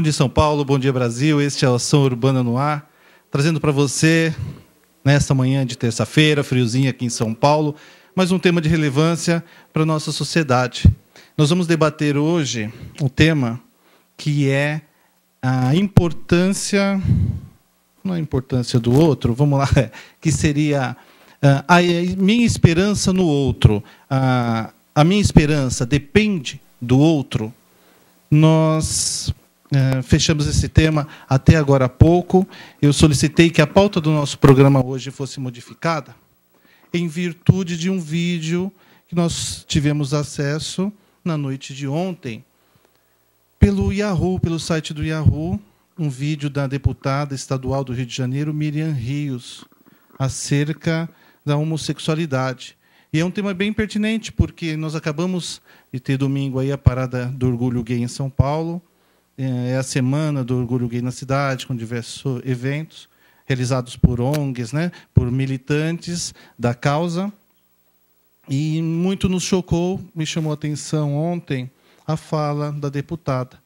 dia, São Paulo, bom dia, Brasil. Este é o Ação Urbana no Ar, trazendo para você, nesta manhã de terça-feira, friozinho aqui em São Paulo, mais um tema de relevância para a nossa sociedade. Nós vamos debater hoje um tema que é a importância, não a importância do outro, vamos lá, que seria a minha esperança no outro. A minha esperança depende do outro. Nós fechamos esse tema até agora há pouco. Eu solicitei que a pauta do nosso programa hoje fosse modificada em virtude de um vídeo que nós tivemos acesso na noite de ontem pelo Yahoo, pelo site do Yahoo, um vídeo da deputada estadual do Rio de Janeiro, Miriam Rios, acerca da homossexualidade. E é um tema bem pertinente, porque nós acabamos de ter domingo aí a parada do orgulho gay em São Paulo. É a semana do orgulho gay na cidade, com diversos eventos realizados por ONGs, né, por militantes da causa. E muito nos chocou, me chamou a atenção ontem, a fala da deputada.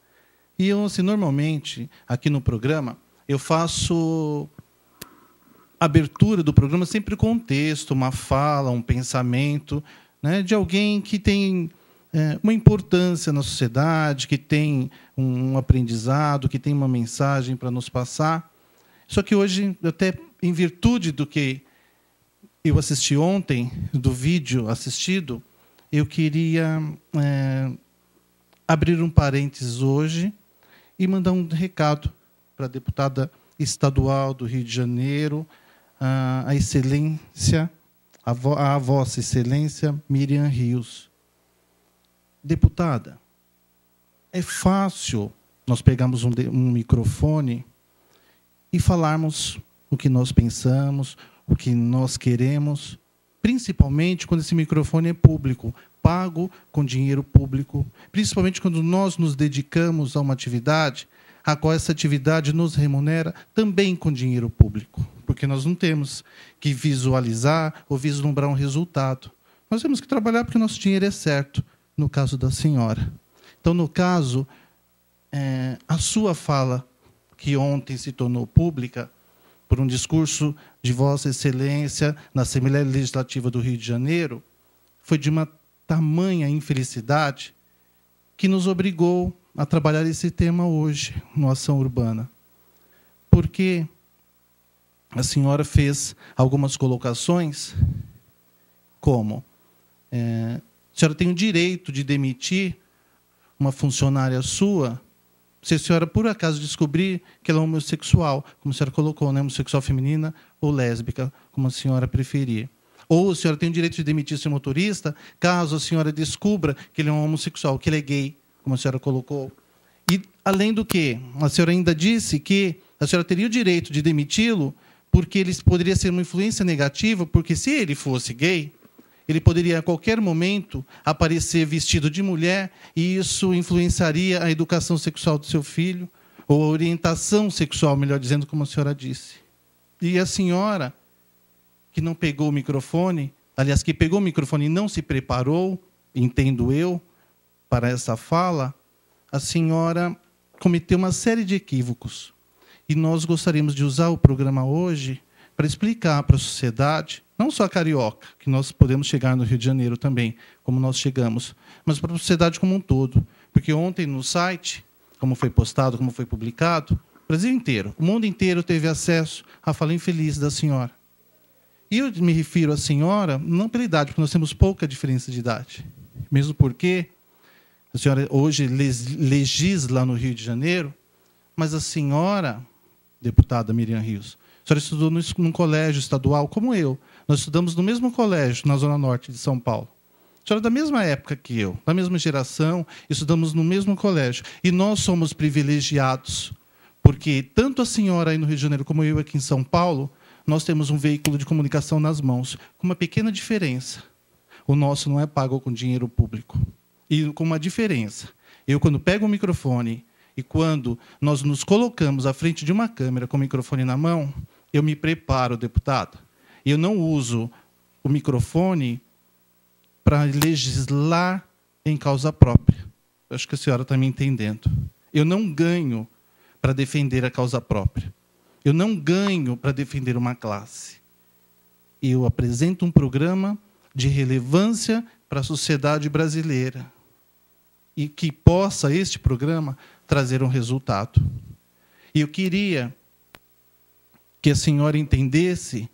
E eu, assim, normalmente, aqui no programa, eu faço abertura do programa sempre com um texto, uma fala, um pensamento, né, de alguém que tem uma importância na sociedade, que tem um aprendizado, que tem uma mensagem para nos passar. Só que hoje, até em virtude do que eu assisti ontem, do vídeo assistido, eu queria abrir um parênteses hoje e mandar um recado para a deputada estadual do Rio de Janeiro, a excelência, a vossa excelência Miriam Rios. Deputada, é fácil nós pegarmos um microfone e falarmos o que nós pensamos, o que nós queremos, principalmente quando esse microfone é público, pago com dinheiro público, principalmente quando nós nos dedicamos a uma atividade, a qual essa atividade nos remunera também com dinheiro público, porque nós não temos que visualizar ou vislumbrar um resultado. Nós temos que trabalhar porque o nosso dinheiro é certo, no caso da senhora. Então, no caso, a sua fala, que ontem se tornou pública, por um discurso de Vossa Excelência na Assembleia Legislativa do Rio de Janeiro, foi de uma tamanha infelicidade que nos obrigou a trabalhar esse tema hoje, no Ação Urbana. Porque a senhora fez algumas colocações, como a senhora tem o direito de demitir uma funcionária sua se a senhora, por acaso, descobrir que ela é homossexual, como a senhora colocou, né? Homossexual feminina ou lésbica, como a senhora preferir. Ou a senhora tem o direito de demitir seu motorista, caso a senhora descubra que ele é um homossexual, que ele é gay, como a senhora colocou. E, além do que, a senhora ainda disse que a senhora teria o direito de demiti-lo porque ele poderia ser uma influência negativa, porque se ele fosse gay, ele poderia, a qualquer momento, aparecer vestido de mulher e isso influenciaria a educação sexual do seu filho, ou a orientação sexual, melhor dizendo, como a senhora disse. E a senhora, que não pegou o microfone, aliás, que pegou o microfone e não se preparou, entendo eu, para essa fala, a senhora cometeu uma série de equívocos. E nós gostaríamos de usar o programa hoje para explicar para a sociedade, não só a carioca, que nós podemos chegar no Rio de Janeiro também, como nós chegamos, mas para a sociedade como um todo. Porque ontem no site, como foi postado, como foi publicado, o Brasil inteiro, o mundo inteiro teve acesso à fala infeliz da senhora. E eu me refiro à senhora, não pela idade, porque nós temos pouca diferença de idade. Mesmo porque a senhora hoje legisla no Rio de Janeiro, mas a senhora, deputada Miriam Rios, a senhora estudou num colégio estadual como eu. Nós estudamos no mesmo colégio, na Zona Norte de São Paulo. A senhora é da mesma época que eu, da mesma geração, estudamos no mesmo colégio. E nós somos privilegiados, porque tanto a senhora aí no Rio de Janeiro como eu aqui em São Paulo, nós temos um veículo de comunicação nas mãos, com uma pequena diferença. O nosso não é pago com dinheiro público. E com uma diferença. Eu, quando pego o microfone e quando nós nos colocamos à frente de uma câmera com o microfone na mão, eu me preparo, deputado. Eu não uso o microfone para legislar em causa própria. Acho que a senhora está me entendendo. Eu não ganho para defender a causa própria. Eu não ganho para defender uma classe. Eu apresento um programa de relevância para a sociedade brasileira e que possa este programa trazer um resultado. E eu queria que a senhora entendesse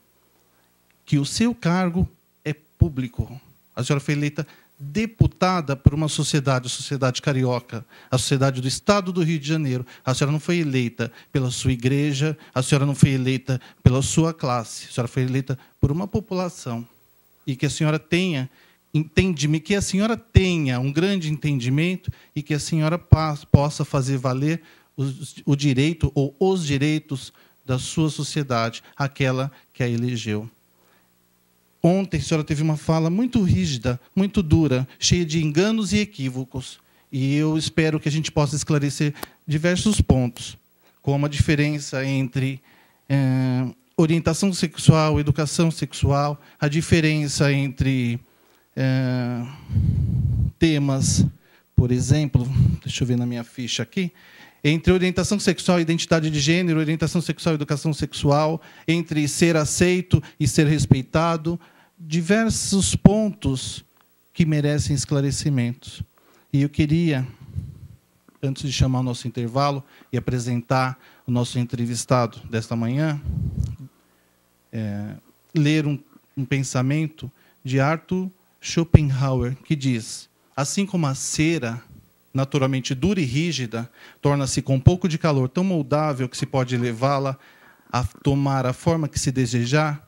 que o seu cargo é público. A senhora foi eleita deputada por uma sociedade, a sociedade carioca, a sociedade do Estado do Rio de Janeiro. A senhora não foi eleita pela sua igreja, a senhora não foi eleita pela sua classe, a senhora foi eleita por uma população. E que a senhora tenha, que a senhora tenha um grande entendimento e que a senhora possa fazer valer o direito ou os direitos da sua sociedade, aquela que a elegeu. Ontem a senhora teve uma fala muito rígida, muito dura, cheia de enganos e equívocos. E eu espero que a gente possa esclarecer diversos pontos, como a diferença entre orientação sexual, educação sexual, a diferença entre temas, por exemplo, deixa eu ver na minha ficha aqui, entre orientação sexual e identidade de gênero, orientação sexual e educação sexual, entre ser aceito e ser respeitado, diversos pontos que merecem esclarecimentos. E eu queria, antes de chamar o nosso intervalo e apresentar o nosso entrevistado desta manhã, ler um pensamento de Arthur Schopenhauer, que diz: assim como a cera, naturalmente dura e rígida, torna-se com um pouco de calor tão moldável que se pode levá-la a tomar a forma que se desejar,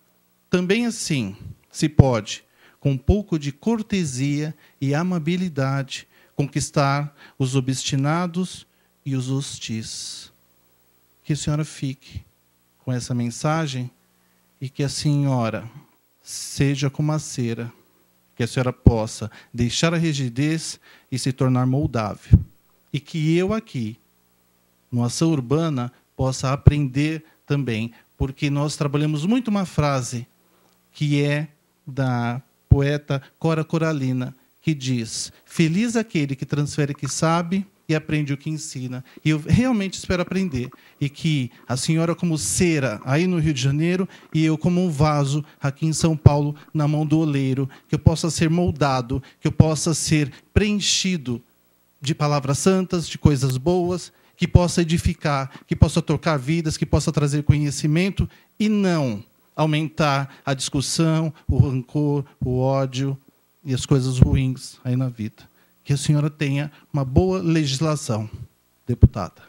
também assim se pode, com um pouco de cortesia e amabilidade, conquistar os obstinados e os hostis. Que a senhora fique com essa mensagem e que a senhora seja como a cera, que a senhora possa deixar a rigidez e se tornar moldável. E que eu aqui, no Ação Urbana, possa aprender também, porque nós trabalhamos muito uma frase que é da poeta Cora Coralina, que diz: feliz aquele que transfere o que sabe e aprende o que ensina. E eu realmente espero aprender. E que a senhora como cera aí no Rio de Janeiro e eu como um vaso aqui em São Paulo na mão do oleiro, que eu possa ser moldado, que eu possa ser preenchido de palavras santas, de coisas boas, que possa edificar, que possa tocar vidas, que possa trazer conhecimento e não aumentar a discussão, o rancor, o ódio e as coisas ruins aí na vida. Que a senhora tenha uma boa legislação, deputada.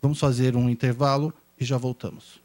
Vamos fazer um intervalo e já voltamos.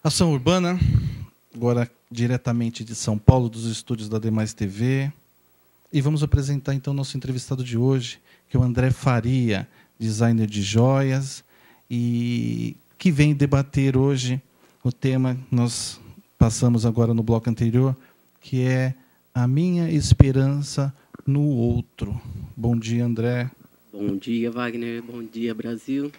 Ação Urbana, agora diretamente de São Paulo, dos estúdios da Demais TV. E vamos apresentar, então, nosso entrevistado de hoje, que é o André Faria, designer de joias, e que vem debater hoje o tema que nós passamos agora no bloco anterior, que é a minha esperança no outro. Bom dia, André. Bom dia, Wagner. Bom dia, Brasil.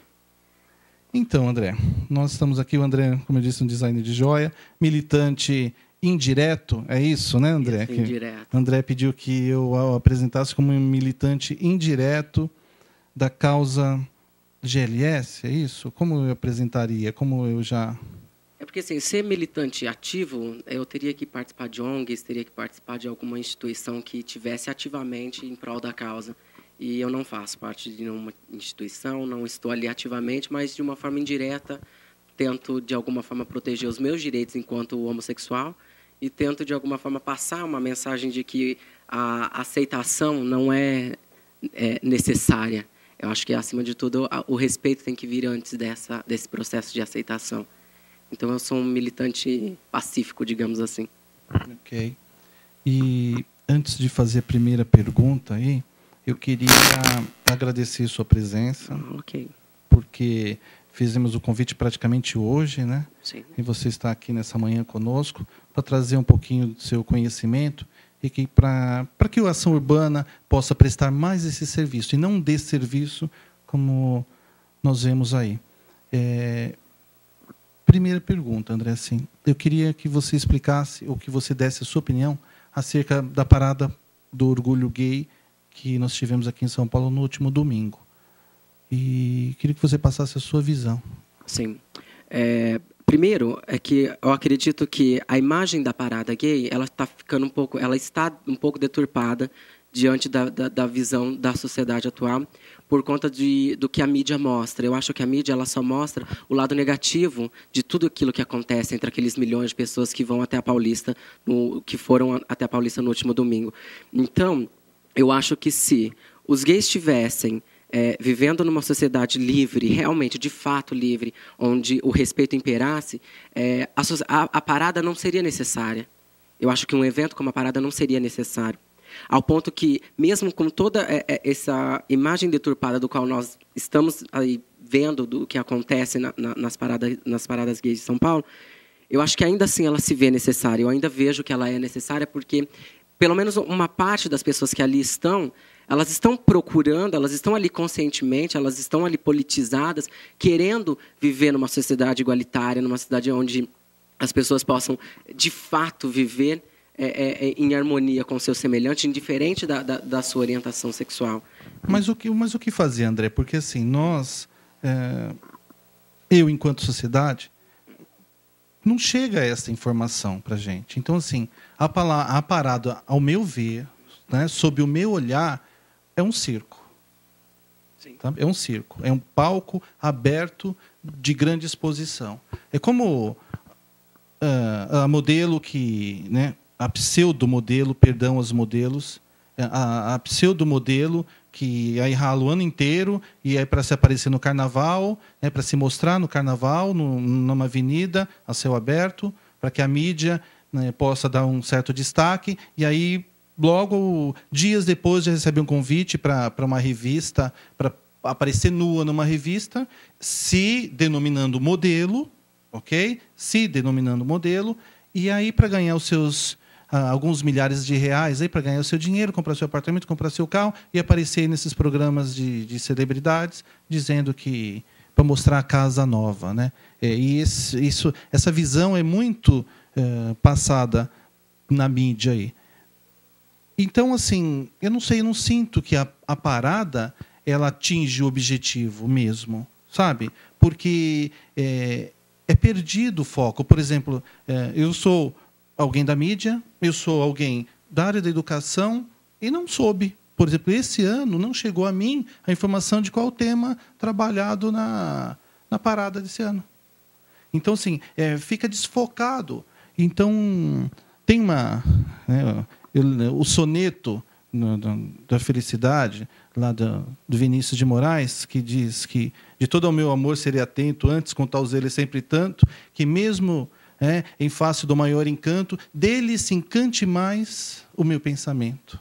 Então, André, nós estamos aqui, o André, como eu disse, um designer de joia, militante indireto, é isso, né, André? Isso, indireto. André pediu que eu apresentasse como um militante indireto da causa GLS, é isso? Como eu apresentaria? Como eu já... porque assim, ser militante ativo, eu teria que participar de ONGs, teria que participar de alguma instituição que tivesse ativamente em prol da causa. E eu não faço parte de nenhuma instituição, não estou ali ativamente, mas de uma forma indireta, tento de alguma forma proteger os meus direitos enquanto homossexual e tento de alguma forma passar uma mensagem de que a aceitação não é necessária. Eu acho que, acima de tudo, o respeito tem que vir antes desse processo de aceitação. Então, eu sou um militante pacífico, digamos assim. Ok. E antes de fazer a primeira pergunta aí, eu queria agradecer sua presença. Ok. Porque fizemos o convite praticamente hoje, né? Sim. E você está aqui nessa manhã conosco para trazer um pouquinho do seu conhecimento e que para que a Ação Urbana possa prestar mais esse serviço e não um desserviço como nós vemos aí. Primeira pergunta, André, assim, eu queria que você explicasse ou que você desse a sua opinião acerca da parada do orgulho gay que nós tivemos aqui em São Paulo no último domingo. E queria que você passasse a sua visão. Sim. Primeiro, é que eu acredito que a imagem da parada gay, ela está um pouco deturpada diante da visão da sociedade atual, por conta do que a mídia mostra. Eu acho que a mídia ela só mostra o lado negativo de tudo aquilo que acontece entre aqueles milhões de pessoas que vão até a Paulista, que foram até a Paulista no último domingo. Então, eu acho que se os gays estivessem vivendo numa sociedade livre, realmente, de fato livre, onde o respeito imperasse, a parada não seria necessária. Eu acho que um evento como a parada não seria necessário. Ao ponto que, mesmo com toda essa imagem deturpada do qual nós estamos aí vendo do que acontece nas paradas gays de São Paulo, eu acho que ainda assim ela se vê necessária. Eu ainda vejo que ela é necessária porque, pelo menos uma parte das pessoas que ali estão, elas estão procurando, elas estão ali conscientemente, elas estão ali politizadas, querendo viver numa sociedade igualitária, numa sociedade onde as pessoas possam, de fato, viver em harmonia com o seu semelhante, indiferente da sua orientação sexual. Mas o que fazer, André? Porque assim, nós, eu enquanto sociedade, não chega essa informação para a gente. Então, assim, a parada, ao meu ver, né, sob o meu olhar, é um circo. Sim. Tá? É um circo. É um palco aberto de grande exposição. É como a modelo que... né, a pseudomodelo, perdão aos modelos, a pseudomodelo que aí rala o ano inteiro e é para se aparecer no carnaval, para se mostrar no carnaval, numa avenida a céu aberto, para que a mídia, né, possa dar um certo destaque, e aí logo, dias depois, já recebe um convite para uma revista, para aparecer nua numa revista, se denominando modelo, ok? Se denominando modelo, e aí para ganhar os seus alguns milhares de reais, para ganhar o seu dinheiro, comprar seu apartamento, comprar seu carro, e aparecer nesses programas de celebridades, dizendo que para mostrar a casa nova, né? E essa visão é muito passada na mídia aí. Então, assim, eu não sei, eu não sinto que a parada ela atinge o objetivo mesmo, sabe? Porque é perdido o foco. Por exemplo, eu sou alguém da mídia, eu sou alguém da área da educação e não soube. Por exemplo, esse ano não chegou a mim a informação de qual o tema trabalhado na parada desse ano. Então, assim, fica desfocado. Então, tem uma... né, o soneto da felicidade, lá do Vinícius de Moraes, que diz que de todo o meu amor seria atento, antes com tal zelo sempre tanto, que mesmo em face do maior encanto, dele se encante mais o meu pensamento.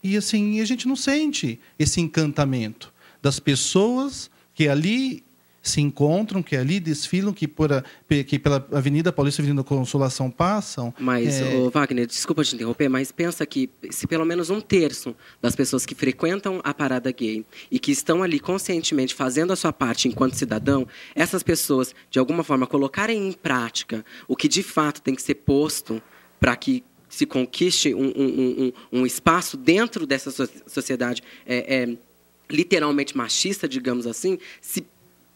E assim, a gente não sente esse encantamento das pessoas que ali se encontram, que ali desfilam, que pela Avenida Paulista, Avenida Consolação passam. Mas, Wagner, desculpa te interromper, mas pensa que se pelo menos um terço das pessoas que frequentam a parada gay e que estão ali conscientemente fazendo a sua parte enquanto cidadão, essas pessoas, de alguma forma, colocarem em prática o que de fato tem que ser posto para que se conquiste um espaço dentro dessa sociedade literalmente machista, digamos assim, se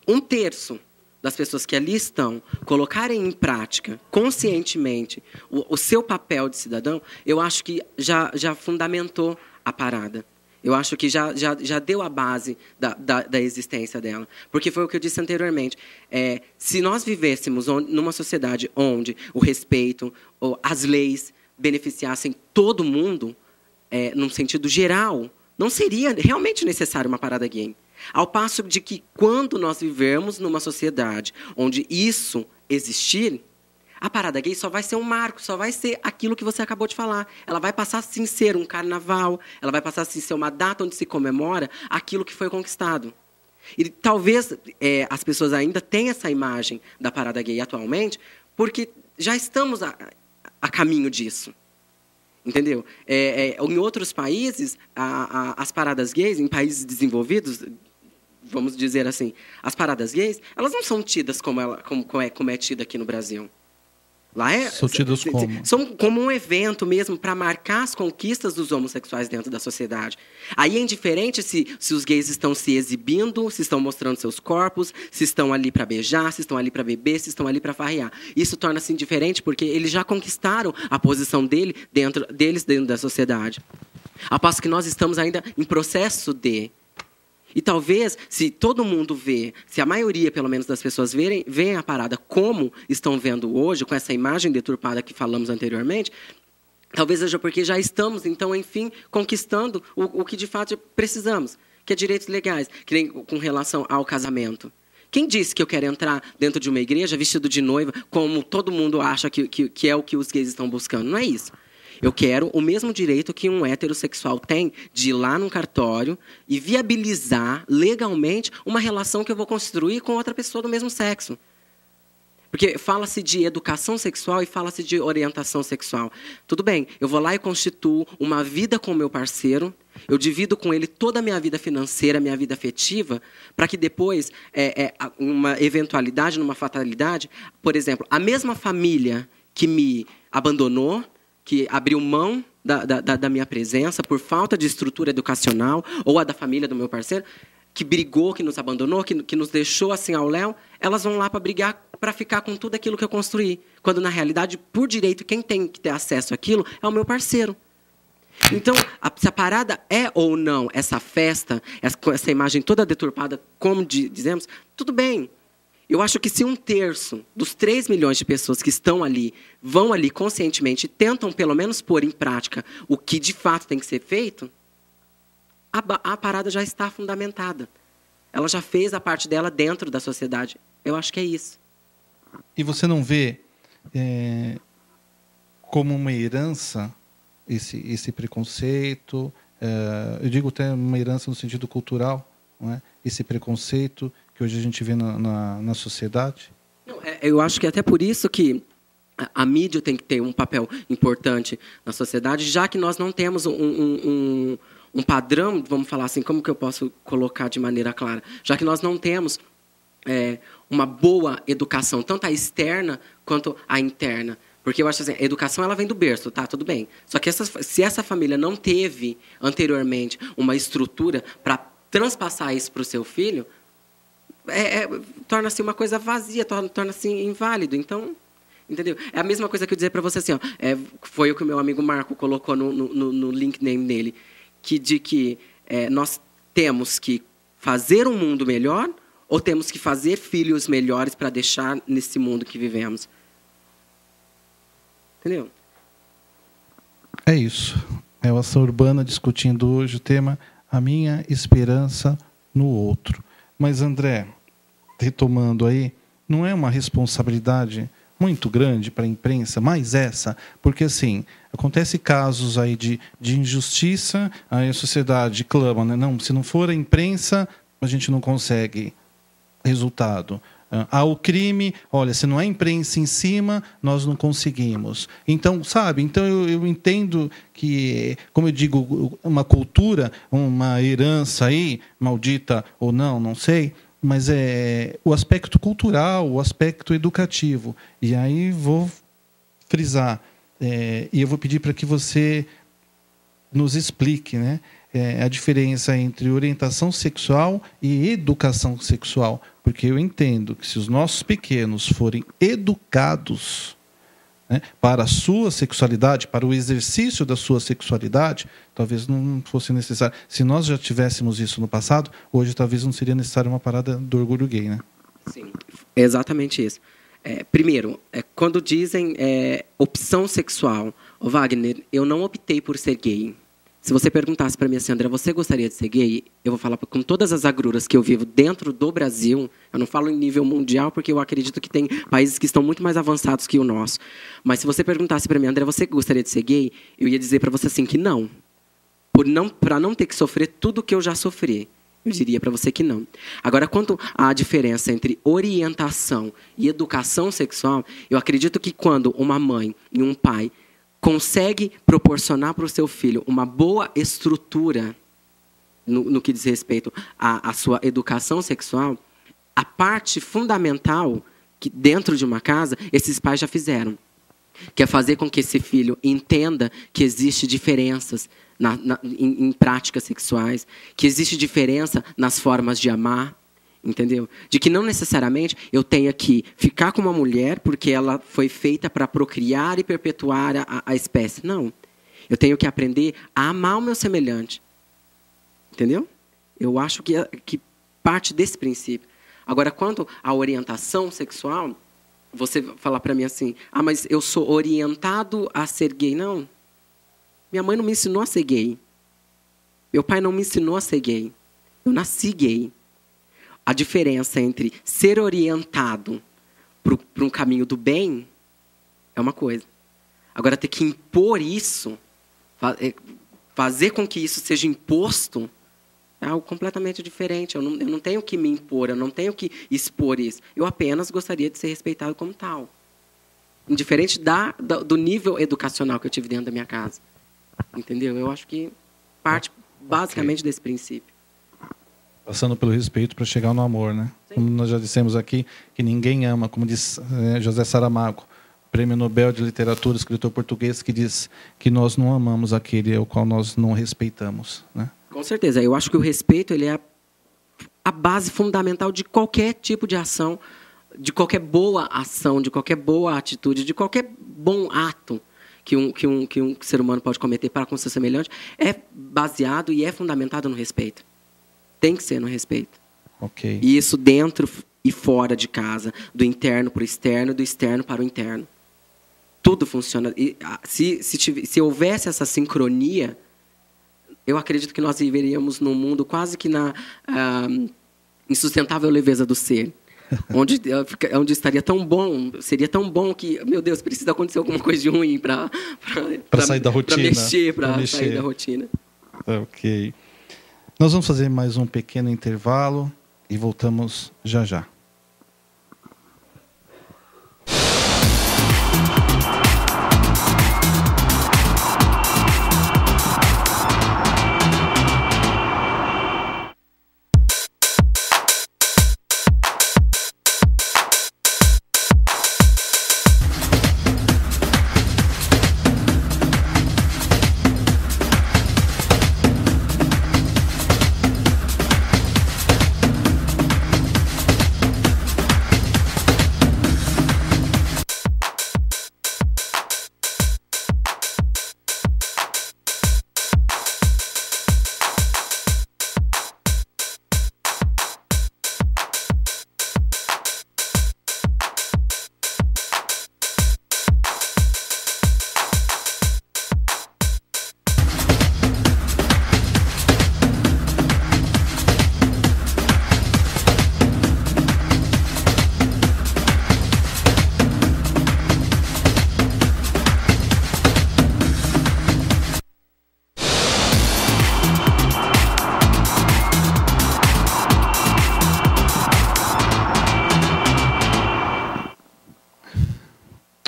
um terço das pessoas que ali estão colocarem em prática, conscientemente, o seu papel de cidadão, eu acho que já fundamentou a parada. Eu acho que já deu a base da existência dela. Porque foi o que eu disse anteriormente. Se nós vivêssemos numa sociedade onde o respeito, as leis beneficiassem todo mundo, num sentido geral, não seria realmente necessário uma parada gay. Ao passo de que, quando nós vivermos numa sociedade onde isso existir, a parada gay só vai ser um marco, só vai ser aquilo que você acabou de falar. Ela vai passar a sim, ser um carnaval, ela vai passar a sim, ser uma data onde se comemora aquilo que foi conquistado. E talvez as pessoas ainda tenham essa imagem da parada gay atualmente, porque já estamos a caminho disso. Entendeu? Em outros países, as paradas gays, em países desenvolvidos, vamos dizer assim, as paradas gays, elas não são tidas como é tida aqui no Brasil. Lá são tidas como? São como um evento mesmo para marcar as conquistas dos homossexuais dentro da sociedade. Aí é indiferente se os gays estão se exibindo, se estão mostrando seus corpos, se estão ali para beijar, se estão ali para beber, se estão ali para farrear. Isso torna-se indiferente porque eles já conquistaram a posição deles dentro da sociedade. Ao passo que nós estamos ainda em processo de... E talvez, se todo mundo vê, se a maioria, pelo menos, das pessoas veem a parada como estão vendo hoje, com essa imagem deturpada que falamos anteriormente, talvez seja porque já estamos, então, enfim, conquistando o que de fato precisamos, que é direitos legais, que nem com relação ao casamento. Quem disse que eu quero entrar dentro de uma igreja vestido de noiva, como todo mundo acha que é o que os gays estão buscando? Não é isso. Eu quero o mesmo direito que um heterossexual tem de ir lá num cartório e viabilizar legalmente uma relação que eu vou construir com outra pessoa do mesmo sexo. Porque fala-se de educação sexual e fala-se de orientação sexual. Tudo bem, eu vou lá e constituo uma vida com o meu parceiro, eu divido com ele toda a minha vida financeira, minha vida afetiva, para que depois, uma eventualidade, numa fatalidade, por exemplo, a mesma família que me abandonou, que abriu mão da minha presença por falta de estrutura educacional, ou a da família do meu parceiro, que brigou, que nos abandonou, que nos deixou assim ao léu, elas vão lá para brigar, para ficar com tudo aquilo que eu construí. Quando, na realidade, por direito, quem tem que ter acesso àquilo é o meu parceiro. Então, se a parada é ou não essa festa, essa imagem toda deturpada, como dizemos, tudo bem. Eu acho que se 1/3 dos 3 milhões de pessoas que estão ali, vão ali conscientemente, tentam pelo menos pôr em prática o que de fato tem que ser feito, a parada já está fundamentada. Ela já fez a parte dela dentro da sociedade. Eu acho que é isso. E você não vê como uma herança esse preconceito? Eu digo até uma herança no sentido cultural, não é? Esse preconceito que hoje a gente vê na sociedade? Não, eu acho que é até por isso que a mídia tem que ter um papel importante na sociedade, já que nós não temos um padrão, vamos falar assim, como que eu posso colocar de maneira clara? Já que nós não temos uma boa educação, tanto a externa quanto a interna. Porque eu acho assim, a educação ela vem do berço, tá? Tudo bem. Só que se essa família não teve anteriormente uma estrutura para transpassar isso para o seu filho, torna-se uma coisa vazia, torna-se inválido. Então, entendeu? É a mesma coisa que eu dizer para você assim, ó, foi o que o meu amigo Marco colocou no link name dele, que nós temos que fazer um mundo melhor ou temos que fazer filhos melhores para deixar nesse mundo que vivemos. Entendeu? É isso. É o Ação Urbana discutindo hoje o tema A Minha Esperança no Outro. Mas, André, retomando aí, não é uma responsabilidade muito grande para a imprensa, mais essa, porque assim, acontece casos aí de injustiça, aí a sociedade clama, né? Não, se não for a imprensa, a gente não consegue resultado. Há o crime, olha, se não é a imprensa em cima, nós não conseguimos. Então, sabe, então eu entendo que, como eu digo, uma cultura, uma herança aí, maldita ou não sei, mas é o aspecto cultural, o aspecto educativo. E aí vou frisar, e eu vou pedir para que você nos explique, né, a diferença entre orientação sexual e educação sexual. Porque eu entendo que se os nossos pequenos forem educados, né, para a sua sexualidade, para o exercício da sua sexualidade, talvez não fosse necessário. Se nós já tivéssemos isso no passado, hoje talvez não seria necessário uma parada do orgulho gay, né? Sim, é exatamente isso. Primeiro, quando dizem opção sexual, Wagner, eu não optei por ser gay. Se você perguntasse para mim assim, André, você gostaria de ser gay? Eu vou falar com todas as agruras que eu vivo dentro do Brasil, eu não falo em nível mundial, porque eu acredito que tem países que estão muito mais avançados que o nosso. Mas se você perguntasse para mim, André, você gostaria de ser gay? Eu ia dizer para você assim que não. Para não ter que sofrer tudo que eu já sofri. Eu diria para você que não. Agora, quanto à diferença entre orientação e educação sexual, eu acredito que quando uma mãe e um pai consegue proporcionar para o seu filho uma boa estrutura no que diz respeito à sua educação sexual, a parte fundamental que dentro de uma casa, esses pais já fizeram, que é fazer com que esse filho entenda que existe diferenças em práticas sexuais, que existe diferença nas formas de amar, entendeu? De que não necessariamente eu tenha que ficar com uma mulher porque ela foi feita para procriar e perpetuar a espécie. Não. Eu tenho que aprender a amar o meu semelhante. Entendeu? Eu acho que parte desse princípio. Agora, quanto à orientação sexual, você falar para mim assim, mas eu sou orientado a ser gay. Não. Minha mãe não me ensinou a ser gay. Meu pai não me ensinou a ser gay. Eu nasci gay. A diferença entre ser orientado para um caminho do bem é uma coisa. Agora, ter que impor isso, fazer com que isso seja imposto, é algo completamente diferente. Eu não tenho que me impor, eu não tenho que expor isso. Eu apenas gostaria de ser respeitado como tal. Indiferente do nível educacional que eu tive dentro da minha casa. Entendeu? Eu acho que parte basicamente desse princípio. Passando pelo respeito para chegar no amor, né? Sim. Como nós já dissemos aqui, que ninguém ama, como diz José Saramago, Prêmio Nobel de Literatura, escritor português, que diz que nós não amamos aquele ao qual nós não respeitamos, né? Com certeza. Eu acho que o respeito ele é a base fundamental de qualquer tipo de ação, de qualquer boa ação, de qualquer boa atitude, de qualquer bom ato que um ser humano pode cometer para com seu semelhante, é baseado e é fundamentado no respeito. Tem que ser no respeito. Okay. E isso dentro e fora de casa, do interno para o externo, do externo para o interno. Tudo funciona. E, se houvesse essa sincronia, eu acredito que nós viveríamos num mundo quase que na insustentável leveza do ser. onde estaria tão bom, seria tão bom que, meu Deus, precisa acontecer alguma coisa de ruim para sair da rotina. Para mexer, sair da rotina. Ok. Nós vamos fazer mais um pequeno intervalo e voltamos já já.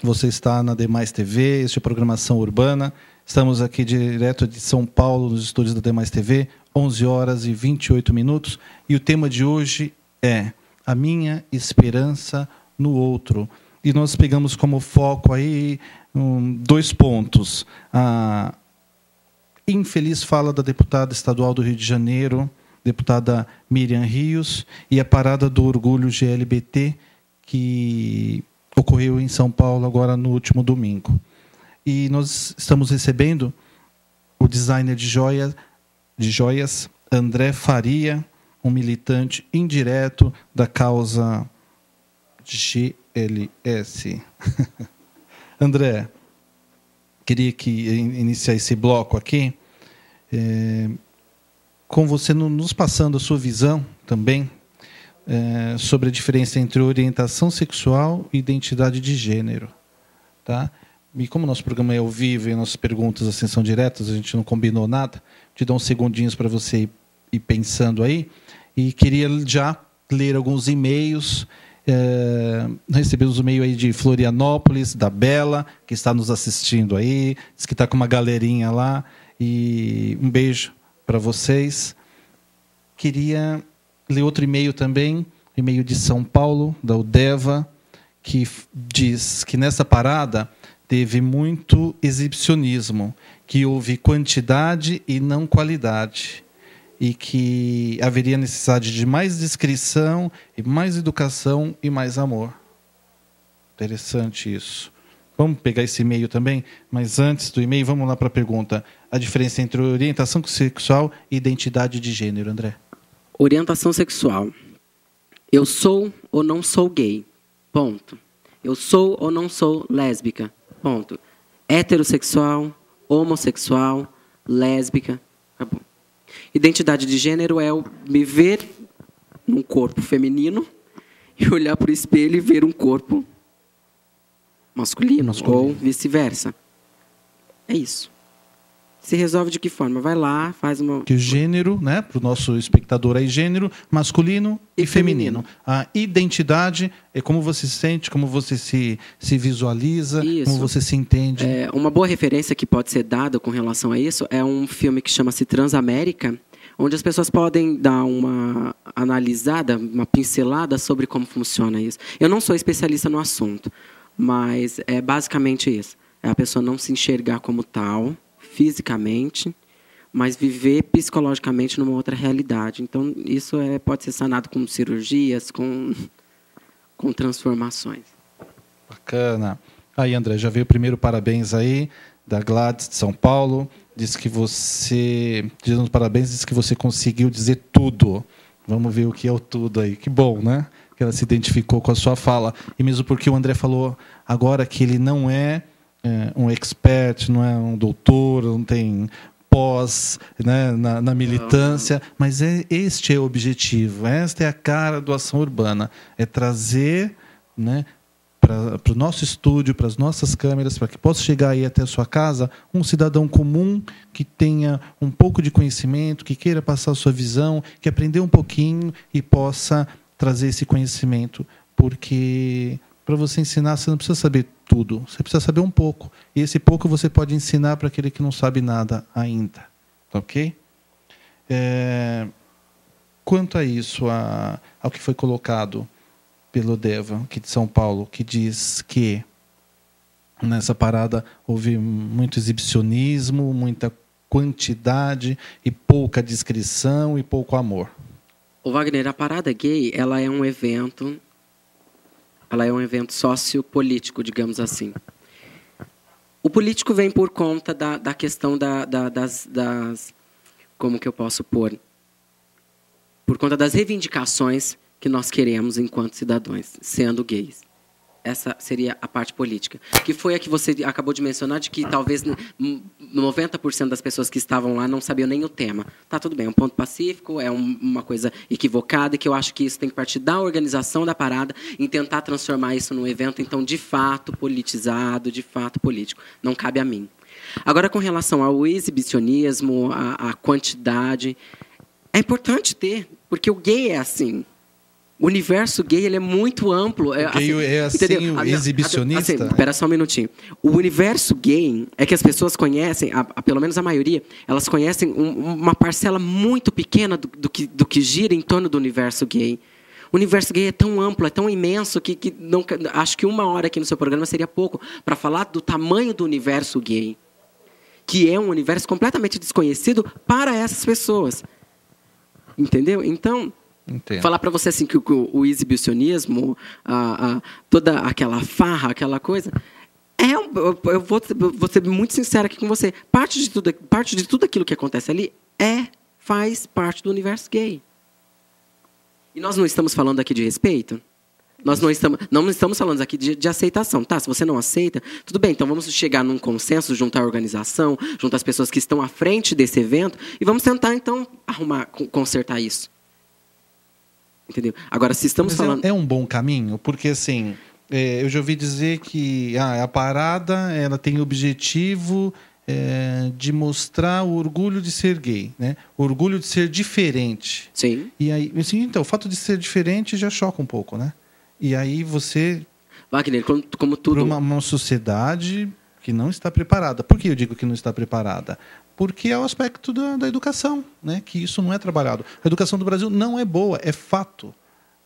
Você está na Demais TV, este é Programação Urbana. Estamos aqui direto de São Paulo, nos estúdios da Demais TV, 11 horas e 28 minutos. E o tema de hoje é a minha esperança no outro. E nós pegamos como foco aí 2 pontos. A infeliz fala da deputada estadual do Rio de Janeiro, deputada Miriam Rios, e a Parada do Orgulho GLBT, que ocorreu em São Paulo agora no último domingo. E nós estamos recebendo o designer de joias André Faria, um militante indireto da causa GLS. André, queria iniciar esse bloco aqui com você nos passando a sua visão também sobre a diferença entre orientação sexual e identidade de gênero. Tá? E como o nosso programa é ao vivo e nossas perguntas assim, são diretas, a gente não combinou nada, te dou uns segundinhos para você ir pensando aí. E queria já ler alguns e-mails. Recebemos um e-mail aí de Florianópolis, da Bela, que está nos assistindo aí, diz que está com uma galerinha lá, e um beijo para vocês. Queria ler outro e-mail também, e-mail de São Paulo, da Udeva, que diz que nessa parada teve muito exibicionismo, que houve quantidade e não qualidade, e que haveria necessidade de mais descrição, e mais educação e mais amor. Interessante isso. Vamos pegar esse e-mail também, mas antes do e-mail, vamos lá para a pergunta. A diferença entre orientação sexual e identidade de gênero, André? Orientação sexual. Eu sou ou não sou gay. Ponto. Eu sou ou não sou lésbica. Ponto. Heterossexual, homossexual, lésbica. Acabou. Identidade de gênero é me ver num corpo feminino e olhar para o espelho e ver um corpo masculino. Ou vice-versa. É isso. Se resolve de que forma? Vai lá, faz uma... Que o gênero, né, para o nosso espectador aí, gênero masculino e feminino. A identidade é como você se sente, como você se visualiza, isso. Como você se entende. Uma boa referência que pode ser dada com relação a isso é um filme que chama-se Transamérica, onde as pessoas podem dar uma analisada, uma pincelada sobre como funciona isso. Eu não sou especialista no assunto, mas é basicamente isso. É a pessoa não se enxergar como tal, fisicamente, mas viver psicologicamente numa outra realidade. Então, isso pode ser sanado com cirurgias, com transformações. Bacana. Aí, André, já veio o primeiro parabéns aí, da Gladys de São Paulo. Diz que você, dizendo parabéns, diz que você conseguiu dizer tudo. Vamos ver o que é o tudo aí. Que bom, né? Que ela se identificou com a sua fala. E mesmo porque o André falou agora que ele não é um expert, não é um doutor, não tem pós, né, na militância, mas este é o objetivo, esta é a cara do Ação Urbana, é trazer, né, para o nosso estúdio, para as nossas câmeras, para que possa chegar aí até a sua casa, um cidadão comum que tenha um pouco de conhecimento, que queira passar a sua visão, que aprendeu um pouquinho e possa trazer esse conhecimento, porque para você ensinar, você não precisa saber tudo, você precisa saber um pouco. E esse pouco você pode ensinar para aquele que não sabe nada ainda. Ok? Quanto a isso, ao que foi colocado pelo Deva, aqui de São Paulo, que diz que nessa parada houve muito exibicionismo, muita quantidade e pouca descrição e pouco amor. O Wagner, a parada gay, ela é um evento sociopolítico, digamos assim. O político vem por conta da questão das... Como que eu posso pôr? Por conta das reivindicações que nós queremos enquanto cidadãos, sendo gays. Essa seria a parte política. Que foi a que você acabou de mencionar, de que talvez 90% das pessoas que estavam lá não sabiam nem o tema. Tá, tudo bem, é um ponto pacífico, é uma coisa equivocada, e que eu acho que isso tem que partir da organização da parada em tentar transformar isso num evento, então, de fato, politizado, de fato, político. Não cabe a mim. Agora, com relação ao exibicionismo, à quantidade, é importante ter, porque o gay é assim. O universo gay, ele é muito amplo. O gay é assim, o exibicionista? Assim, espera só um minutinho. O universo gay é que as pessoas conhecem, pelo menos a maioria, elas conhecem uma parcela muito pequena do que gira em torno do universo gay. O universo gay é tão amplo, é tão imenso, que não, acho que 1 hora aqui no seu programa seria pouco para falar do tamanho do universo gay, que é um universo completamente desconhecido para essas pessoas. Entendeu? Então, falar para você assim que o exibicionismo, toda aquela farra, aquela coisa, eu vou ser muito sincero aqui com você. Parte de tudo aquilo que acontece ali faz parte do universo gay. E nós não estamos falando aqui de respeito? Nós não estamos falando aqui de aceitação. Tá, se você não aceita, tudo bem, então vamos chegar num consenso, juntar a organização, juntar as pessoas que estão à frente desse evento e vamos tentar, então, consertar isso. Entendeu? Agora, se estamos falando... É um bom caminho, porque, assim, eu já ouvi dizer que a parada ela tem o objetivo de mostrar o orgulho de ser gay, né? O orgulho de ser diferente. Sim. E aí, assim, então, o fato de ser diferente já choca um pouco, né? E aí você... Wagner, como tudo... Para uma sociedade que não está preparada. Por que eu digo que não está preparada? Porque é o aspecto da educação, né? Que isso não é trabalhado. A educação do Brasil não é boa, é fato.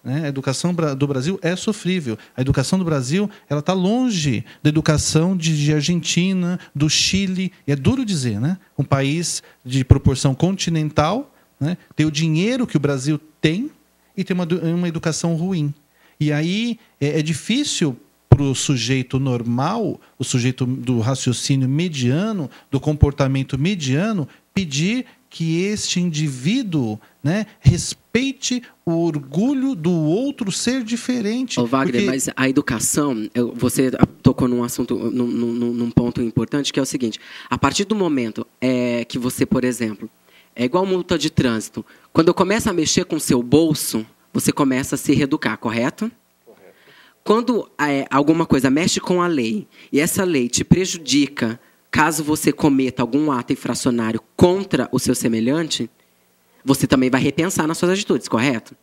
Né? A educação do Brasil é sofrível. A educação do Brasil ela está longe da educação de Argentina, do Chile. E é duro dizer, né? Um país de proporção continental, né? Tem o dinheiro que o Brasil tem e tem uma educação ruim. E aí é difícil para o sujeito normal, o sujeito do raciocínio mediano, do comportamento mediano, pedir que este indivíduo, né, respeite o orgulho do outro ser diferente. Wagner, mas a educação, você tocou num assunto, num ponto importante, que é o seguinte: a partir do momento que você, por exemplo, é igual multa de trânsito, quando eu começo a mexer com o seu bolso, você começa a se reeducar, correto? Correto. Quando alguma coisa mexe com a lei e essa lei te prejudica, caso você cometa algum ato infracionário contra o seu semelhante, você também vai repensar nas suas atitudes, correto?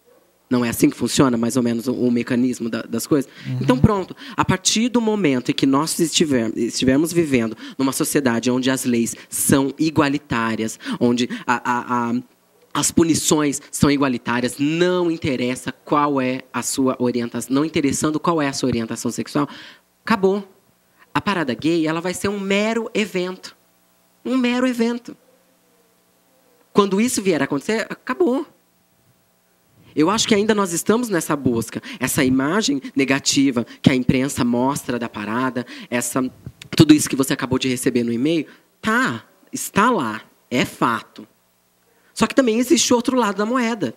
Não é assim que funciona, mais ou menos, o mecanismo das coisas? Uhum. Então, pronto. A partir do momento em que nós estivermos vivendo numa sociedade onde as leis são igualitárias, onde as punições são igualitárias, não interessa qual é a sua orientação, não interessando qual é a sua orientação sexual, acabou. A parada gay, ela vai ser um mero evento. Um mero evento. Quando isso vier a acontecer, acabou. Eu acho que ainda nós estamos nessa busca. Essa imagem negativa que a imprensa mostra da parada, tudo isso que você acabou de receber no e-mail, está lá, é fato. Só que também existe outro lado da moeda.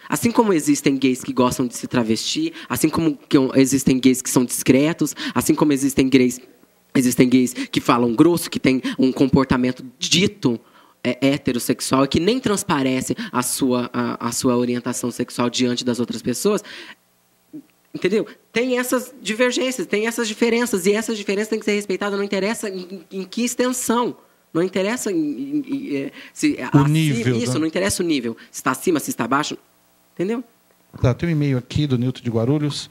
Assim como existem gays que gostam de se travestir, assim como existem gays que são discretos, assim como existem gays que falam grosso, que têm um comportamento dito heterossexual e que nem transparece a sua orientação sexual diante das outras pessoas, entendeu? Tem essas divergências, tem essas diferenças, e essas diferenças têm que ser respeitadas, não interessa em que extensão. Não interessa o nível. Isso, não interessa o nível. Se está acima, se está abaixo. Entendeu? Tem um e-mail aqui do Nilton de Guarulhos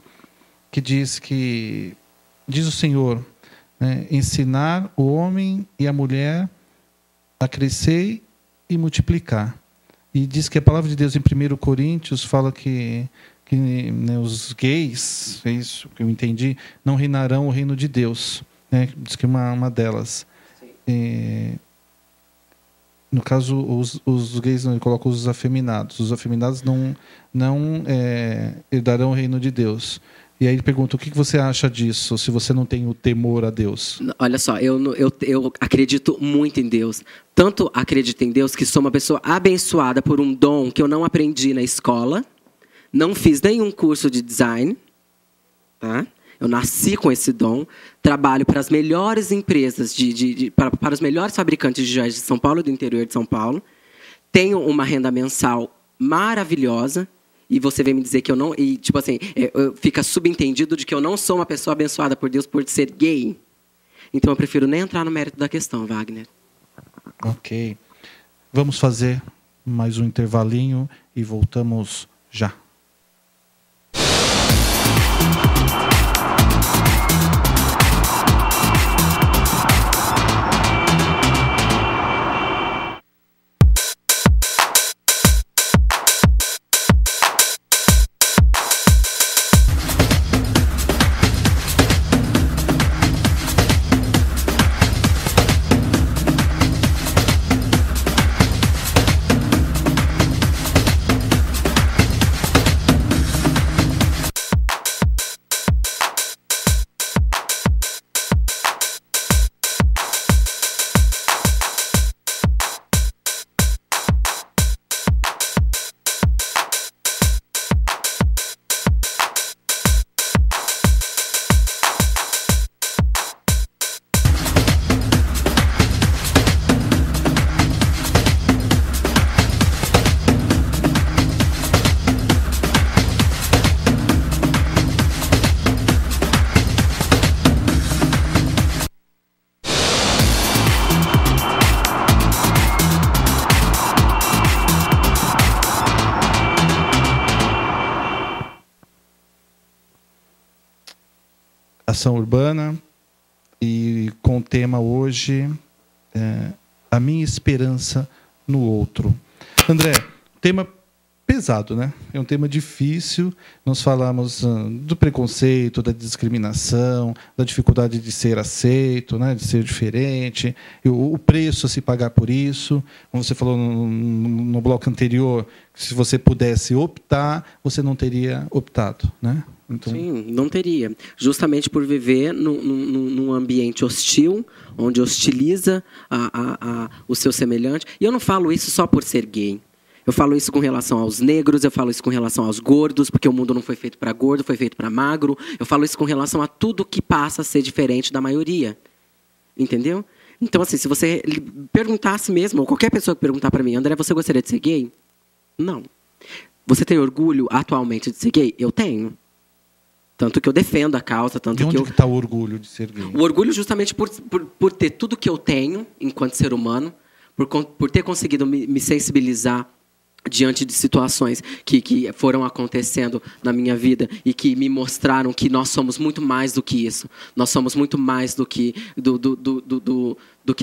que diz o Senhor, né, ensinar o homem e a mulher a crescer e multiplicar. E diz que a palavra de Deus em 1 Coríntios fala que né, os gays, é isso que eu entendi, não reinarão o reino de Deus. Né? Diz que é uma delas. No caso, os gays não colocam os afeminados. Os afeminados não herdarão o reino de Deus. E aí ele pergunta, o que você acha disso, se você não tem o temor a Deus? Olha só, eu acredito muito em Deus. Tanto acredito em Deus que sou uma pessoa abençoada por um dom que eu não aprendi na escola. Não fiz nenhum curso de design. Tá? Eu nasci com esse dom, trabalho para as melhores empresas, para os melhores fabricantes de joias de São Paulo e do interior de São Paulo. Tenho uma renda mensal maravilhosa e você vem me dizer que eu não... E, tipo assim, fica subentendido de que eu não sou uma pessoa abençoada por Deus por ser gay. Então eu prefiro nem entrar no mérito da questão, Wagner. Ok. Vamos fazer mais um intervalinho e voltamos já. Ação Urbana, e com o tema hoje, a minha esperança no outro. André, tema pesado, né? É um tema difícil. Nós falamos do preconceito, da discriminação, da dificuldade de ser aceito, né? De ser diferente, o preço a se pagar por isso. Como você falou no bloco anterior, se você pudesse optar, você não teria optado, né? Então... Sim, não teria. Justamente por viver num ambiente hostil, onde hostiliza o seu semelhante. E eu não falo isso só por ser gay. Eu falo isso com relação aos negros, eu falo isso com relação aos gordos, porque o mundo não foi feito para gordo, foi feito para magro. Eu falo isso com relação a tudo que passa a ser diferente da maioria. Entendeu? Então, assim, se você perguntasse mesmo, ou qualquer pessoa que perguntar para mim, André, você gostaria de ser gay? Não. Você tem orgulho atualmente de ser gay? Eu tenho. Tanto que eu defendo a causa. Tanto onde que está o orgulho de ser gay? O orgulho justamente por ter tudo que eu tenho enquanto ser humano, por ter conseguido me sensibilizar diante de situações que foram acontecendo na minha vida e que me mostraram que nós somos muito mais do que isso. Nós somos muito mais do que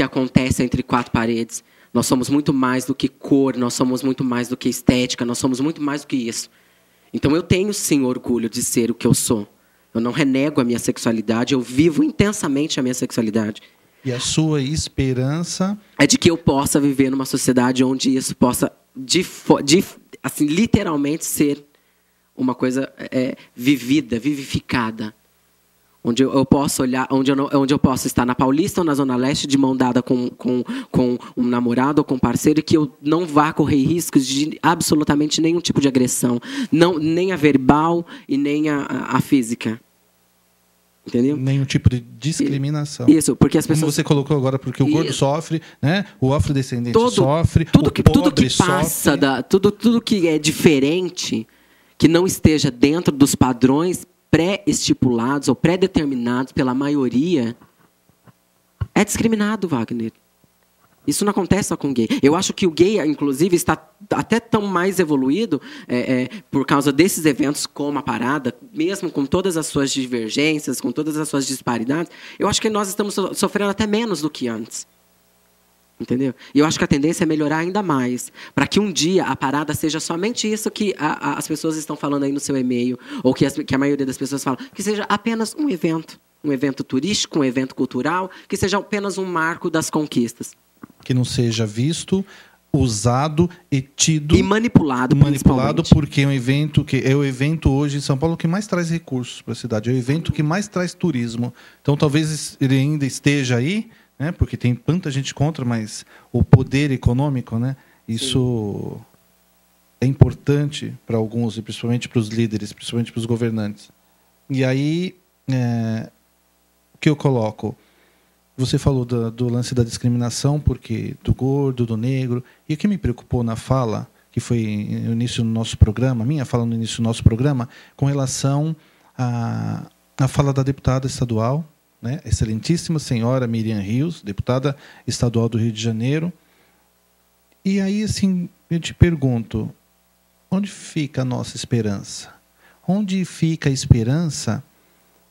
acontece entre quatro paredes. Nós somos muito mais do que cor, nós somos muito mais do que estética, nós somos muito mais do que isso. Então eu tenho sim orgulho de ser o que eu sou. Eu não renego a minha sexualidade, eu vivo intensamente a minha sexualidade. E a sua esperança é de que eu possa viver numa sociedade onde isso possa assim, literalmente ser uma coisa vivida, vivificada. Onde eu posso olhar, onde eu posso estar na Paulista ou na Zona Leste de mão dada com um namorado ou com um parceiro, e que eu não vá correr riscos de absolutamente nenhum tipo de agressão, nem a verbal e nem a física. Entendeu? Nenhum tipo de discriminação. Isso, porque as pessoas... Como você colocou agora, porque o gordo sofre, né? O afrodescendente sofre, tudo que passa, tudo que é diferente, que não esteja dentro dos padrões pré-estipulados ou pré-determinados pela maioria, é discriminado, Wagner. Isso não acontece só com gay. Eu acho que o gay, inclusive, está até tão mais evoluído por causa desses eventos como a parada, mesmo com todas as suas divergências, com todas as suas disparidades. Eu acho que nós estamos sofrendo até menos do que antes. Entendeu? E eu acho que a tendência é melhorar ainda mais, para que um dia a parada seja somente isso que as pessoas estão falando aí no seu e-mail, ou que a maioria das pessoas fala, que seja apenas um evento turístico, um evento cultural, que seja apenas um marco das conquistas. Que não seja visto, usado e tido... E manipulado porque é um evento que é o evento hoje em São Paulo que mais traz recursos para a cidade. É o evento que mais traz turismo. Então, talvez ele ainda esteja aí, né? Porque tem tanta gente contra, mas o poder econômico, né? Isso é importante para alguns, e principalmente para os líderes, principalmente para os governantes. E aí, o que eu coloco? Você falou do lance da discriminação, porque do gordo, do negro. E o que me preocupou na fala, que foi no início do nosso programa, minha fala no início do nosso programa, com relação à fala da deputada estadual, né, excelentíssima senhora Miriam Rios, deputada estadual do Rio de Janeiro. E aí, assim, eu te pergunto, onde fica a nossa esperança? Onde fica a esperança,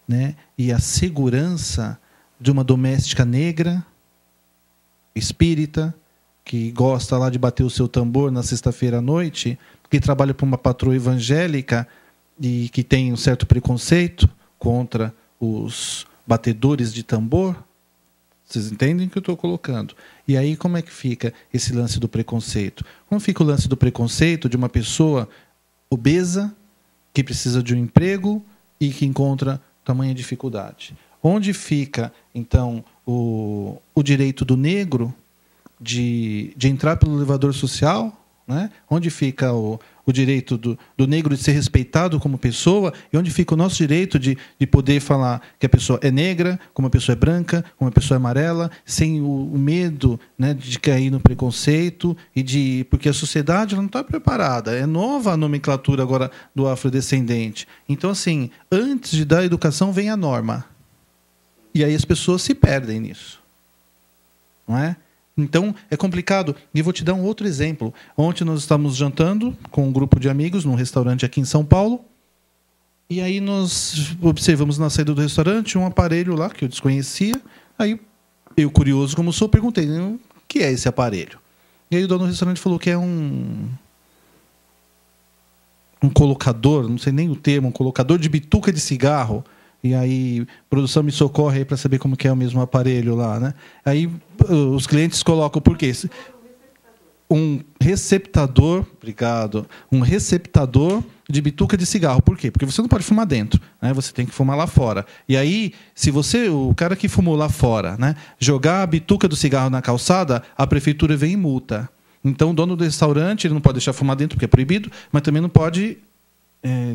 né, e a segurança de uma doméstica negra, espírita, que gosta lá de bater o seu tambor na sexta-feira à noite, que trabalha para uma patroa evangélica e que tem um certo preconceito contra os batedores de tambor? Vocês entendem o que eu estou colocando? E aí como é que fica esse lance do preconceito? Como fica o lance do preconceito de uma pessoa obesa, que precisa de um emprego e que encontra tamanha dificuldade? Onde fica, então, o direito do negro de entrar pelo elevador social? Né? Onde fica o direito do negro de ser respeitado como pessoa? E onde fica o nosso direito de poder falar que a pessoa é negra, como a pessoa é branca, como a pessoa é amarela, sem o medo, né, de cair no preconceito, porque a sociedade não está preparada. É nova a nomenclatura agora do afrodescendente. Então, assim, antes de dar a educação vem a norma. E aí as pessoas se perdem nisso. Não é? Então, é complicado. E vou te dar um outro exemplo. Ontem nós estávamos jantando com um grupo de amigos num restaurante aqui em São Paulo. E aí nós observamos na saída do restaurante um aparelho lá que eu desconhecia. Aí eu, curioso como sou, perguntei: o que é esse aparelho? E aí o dono do restaurante falou que é um colocador, não sei nem o termo, um colocador de bituca de cigarro. E aí, produção, me socorre aí para saber como que é o mesmo aparelho lá, né? Aí os clientes colocam, por quê? Um receptador, obrigado, um receptador de bituca de cigarro. Por quê? Porque você não pode fumar dentro, né? Você tem que fumar lá fora. E aí, se você, o cara que fumou lá fora, né, jogar a bituca do cigarro na calçada, a prefeitura vem e multa. Então, o dono do restaurante, ele não pode deixar fumar dentro, porque é proibido, mas também não pode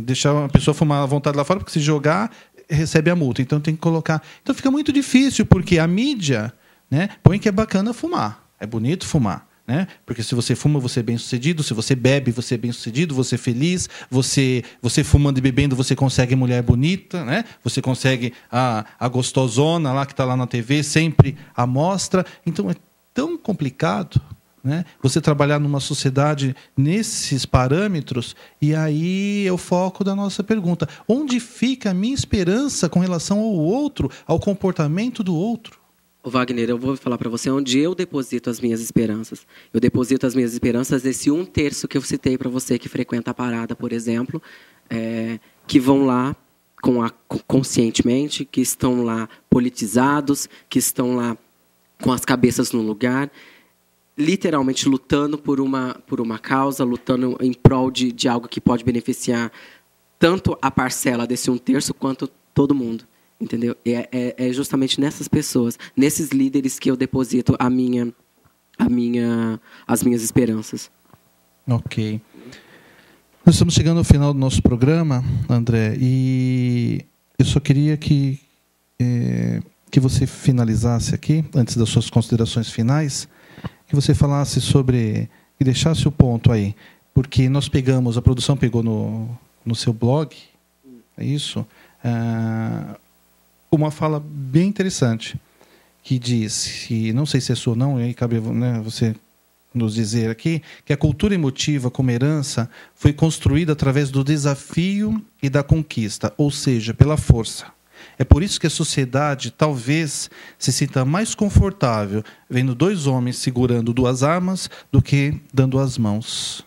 deixar a pessoa fumar à vontade lá fora, porque se jogar, recebe a multa. Então, tem que colocar... Então, fica muito difícil, porque a mídia, né, põe que é bacana fumar. É bonito fumar. Né? Porque se você fuma, você é bem-sucedido. Se você bebe, você é bem-sucedido. Você é feliz. Você fumando e bebendo, você consegue mulher bonita. Né? Você consegue a gostosona lá que está lá na TV, sempre à mostra. Então, é tão complicado, né, você trabalhar numa sociedade nesses parâmetros. E aí é o foco da nossa pergunta. Onde fica a minha esperança com relação ao outro, ao comportamento do outro? Wagner, eu vou falar para você onde eu deposito as minhas esperanças. Eu deposito as minhas esperanças nesse 1/3 que eu citei para você, que frequenta a parada, por exemplo, que vão lá conscientemente, que estão lá politizados, que estão lá com as cabeças no lugar, literalmente lutando por uma causa, lutando em prol de algo que pode beneficiar tanto a parcela desse 1/3 quanto todo mundo. Entendeu? É justamente nessas pessoas, nesses líderes, que eu deposito as minhas esperanças. Ok. Nós estamos chegando ao final do nosso programa, André, e eu só queria que você finalizasse aqui, antes das suas considerações finais, que você falasse sobre, e deixasse o ponto aí, porque nós pegamos, a produção pegou no seu blog, é isso? Uma fala bem interessante, que diz, que não sei se é sua ou não, e aí cabe, né, você nos dizer aqui, que a cultura emotiva como herança foi construída através do desafio e da conquista, ou seja, pela força. É por isso que a sociedade talvez se sinta mais confortável vendo 2 homens segurando 2 armas do que dando as mãos.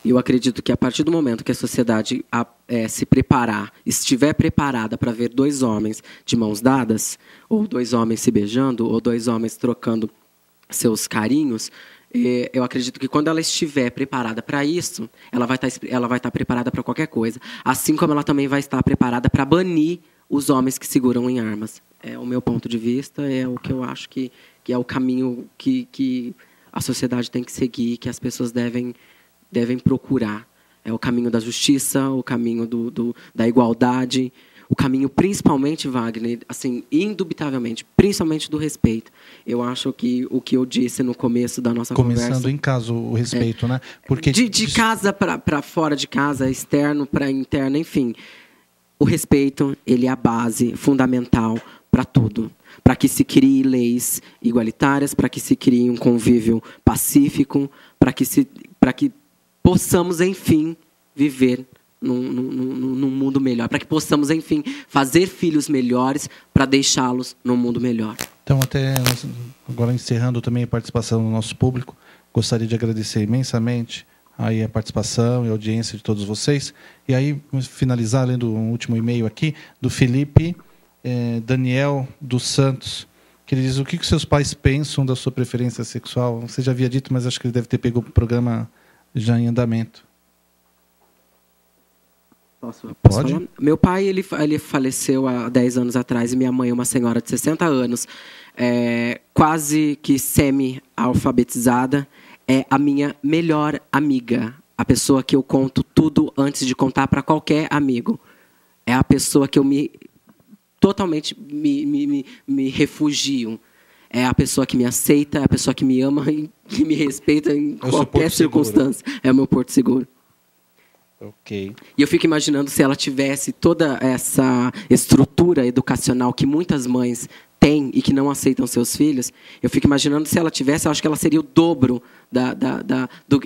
Eu acredito que a partir do momento que a sociedade estiver preparada para ver 2 homens de mãos dadas, ou 2 homens se beijando, ou 2 homens trocando seus carinhos, eu acredito que quando ela estiver preparada para isso, ela vai estar preparada para qualquer coisa. Assim como ela também vai estar preparada para banir os homens que seguram em armas. É o meu ponto de vista, é o que eu acho que é o caminho que a sociedade tem que seguir, que as pessoas devem procurar. É o caminho da justiça, o caminho da igualdade, o caminho principalmente, Wagner, assim, indubitavelmente, principalmente do respeito. Eu acho que o que eu disse no começo da nossa conversa... Começando em casa o respeito, né? Porque de casa para fora de casa, externo para interno, enfim. O respeito, ele é a base fundamental para tudo. Para que se criem leis igualitárias, para que se crie um convívio pacífico, para que possamos, enfim, viver num mundo melhor, para que possamos, enfim, fazer filhos melhores para deixá-los num mundo melhor. Então, agora encerrando também a participação do nosso público, gostaria de agradecer imensamente aí a participação e a audiência de todos vocês. E aí, vamos finalizar lendo um último e-mail aqui, do Felipe Daniel dos Santos, que ele diz: o que seus pais pensam da sua preferência sexual? Você já havia dito, mas acho que ele deve ter pego o programa já em andamento. Posso falar? Meu pai ele faleceu há 10 anos atrás, e minha mãe, uma senhora de 60 anos, quase que semi-alfabetizada, é a minha melhor amiga. A pessoa que eu conto tudo antes de contar para qualquer amigo. É a pessoa que eu totalmente me refugio. É a pessoa que me aceita, é a pessoa que me ama e que me respeita em qualquer circunstância. É o meu porto seguro. Ok. E eu fico imaginando se ela tivesse toda essa estrutura educacional que muitas mães têm e que não aceitam seus filhos. Eu fico imaginando se ela tivesse, eu acho que ela seria o dobro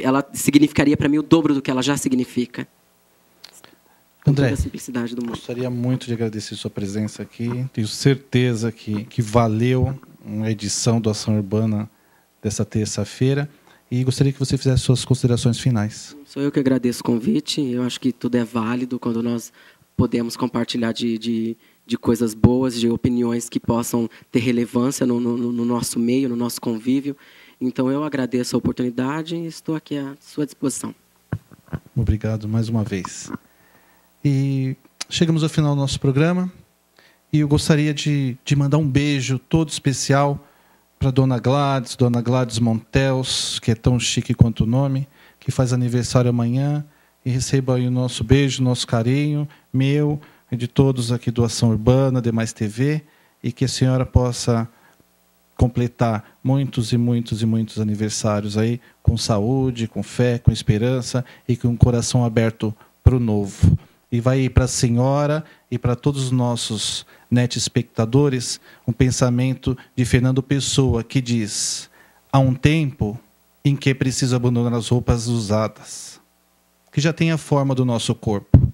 ela significaria para mim o dobro do que ela já significa. Com André, toda a simplicidade do mundo. Gostaria muito de agradecer sua presença aqui. Tenho certeza que valeu a edição do Ação Urbana dessa terça-feira. E gostaria que você fizesse suas considerações finais. Sou eu que agradeço o convite. Eu acho que tudo é válido quando nós podemos compartilhar de coisas boas, de opiniões que possam ter relevância no nosso meio, no nosso convívio. Então, eu agradeço a oportunidade e estou aqui à sua disposição. Obrigado mais uma vez. E chegamos ao final do nosso programa. E eu gostaria de mandar um beijo todo especial para Dona Gladys Montels, que é tão chique quanto o nome, que faz aniversário amanhã. E receba aí o nosso beijo, nosso carinho, meu e de todos aqui do Ação Urbana, Demais TV, e que a senhora possa completar muitos e muitos e muitos aniversários aí, com saúde, com fé, com esperança e com o coração aberto para o novo. E vai para a senhora e para todos os nossos espectadores um pensamento de Fernando Pessoa, que diz: há um tempo em que é preciso abandonar as roupas usadas, que já têm a forma do nosso corpo,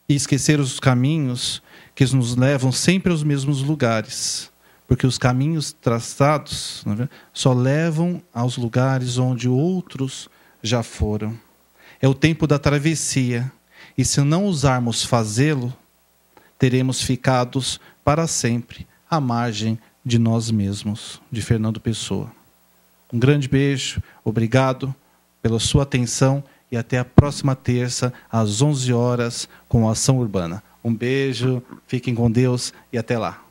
e esquecer os caminhos que nos levam sempre aos mesmos lugares, porque os caminhos traçados só levam aos lugares onde outros já foram. É o tempo da travessia, e se não ousarmos fazê-lo, teremos ficados para sempre à margem de nós mesmos. De Fernando Pessoa. Um grande beijo, obrigado pela sua atenção e até a próxima terça, às 11 horas, com a Ação Urbana. Um beijo, fiquem com Deus e até lá.